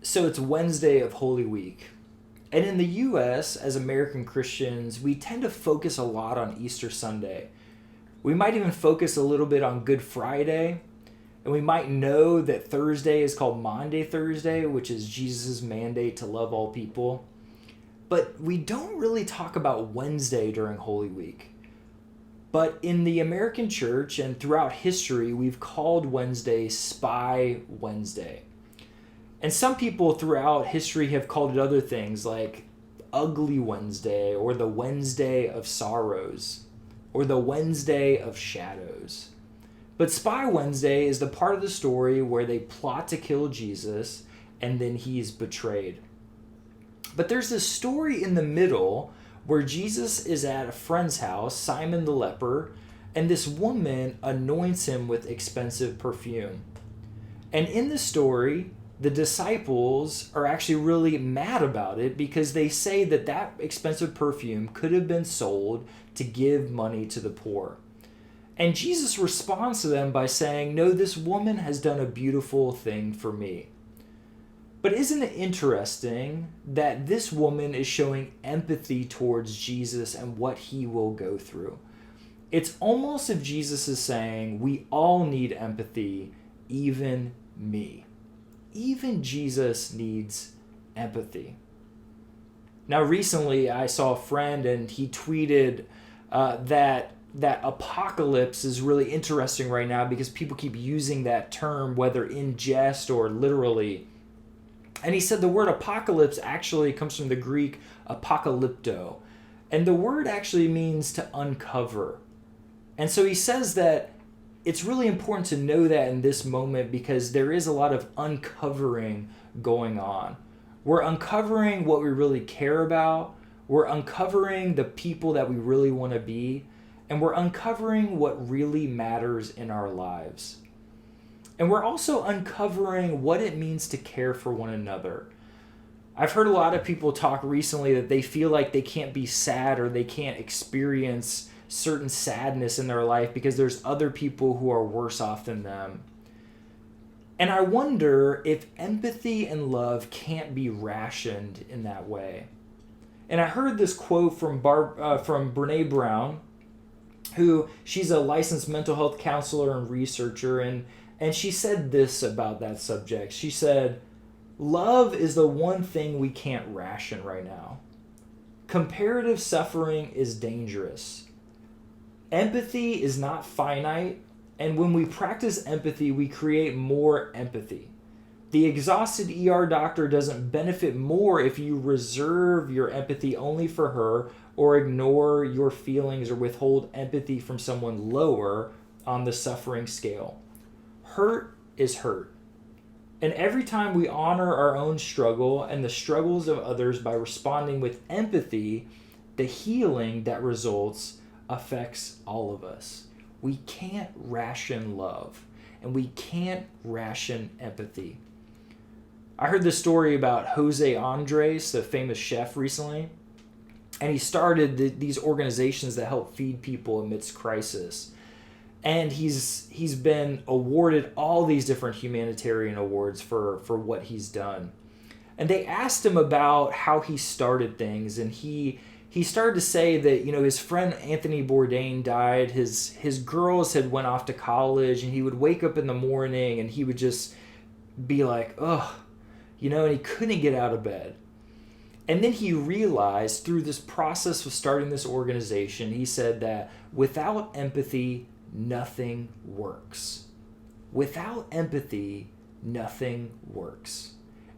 So it's Wednesday of Holy Week. And in the US, as American Christians, we tend to focus a lot on Easter Sunday. We might even focus a little bit on Good Friday. And we might know that Thursday is called Maundy Thursday, which is Jesus' mandate to love all people. But we don't really talk about Wednesday during Holy Week. But in the American church and throughout history, we've called Wednesday Spy Wednesday. And some people throughout history have called it other things like Ugly Wednesday or the Wednesday of Sorrows or the Wednesday of Shadows. But Spy Wednesday is the part of the story where they plot to kill Jesus and then he's betrayed. But there's this story in the middle where Jesus is at a friend's house, Simon the leper, and this woman anoints him with expensive perfume. And in the story, the disciples are actually really mad about it because they say that that expensive perfume could have been sold to give money to the poor. And Jesus responds to them by saying, "No, this woman has done a beautiful thing for me." But isn't it interesting that this woman is showing empathy towards Jesus and what he will go through? It's almost as if Jesus is saying, we all need empathy, even me. Even Jesus needs empathy. Now, recently I saw a friend and he tweeted that apocalypse is really interesting right now because people keep using that term, whether in jest or literally. And he said the word apocalypse actually comes from the Greek apokalypto. And the word actually means to uncover. And so he says that it's really important to know that in this moment because there is a lot of uncovering going on. We're uncovering what we really care about. We're uncovering the people that we really want to be. And we're uncovering what really matters in our lives. And we're also uncovering what it means to care for one another. I've heard a lot of people talk recently that they feel like they can't be sad or they can't experience certain sadness in their life because there's other people who are worse off than them. And I wonder if empathy and love can't be rationed in that way. And I heard this quote from Brene Brown, who she's a licensed mental health counselor and researcher, and she said this about that subject. She said, "Love is the one thing we can't ration right now. Comparative suffering is dangerous. Empathy is not finite, and when we practice empathy, we create more empathy. The exhausted ER doctor doesn't benefit more if you reserve your empathy only for her or ignore your feelings or withhold empathy from someone lower on the suffering scale. Hurt is hurt. And every time we honor our own struggle and the struggles of others by responding with empathy, the healing that results affects all of us. We can't ration love, and we can't ration empathy." I heard this story about Jose Andres, the famous chef, recently. And he started these organizations that help feed people amidst crisis. And he's been awarded all these different humanitarian awards for what he's done. And they asked him about how he started things, and he started to say that, his friend Anthony Bourdain died, his girls had went off to college, and he would wake up in the morning and he would just be like, ugh, and he couldn't get out of bed. And then he realized through this process of starting this organization, he said that without empathy, nothing works. Without empathy, nothing works.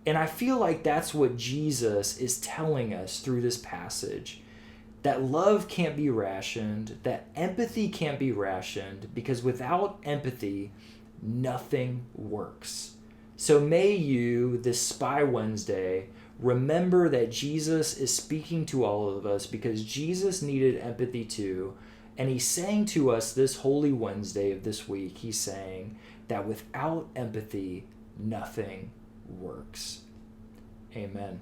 And I feel like that's what Jesus is telling us through this passage. That love can't be rationed, that empathy can't be rationed, because without empathy, nothing works. So may you, this Spy Wednesday, remember that Jesus is speaking to all of us because Jesus needed empathy too. And he's saying to us this Holy Wednesday of this week, he's saying that without empathy, nothing works. Amen.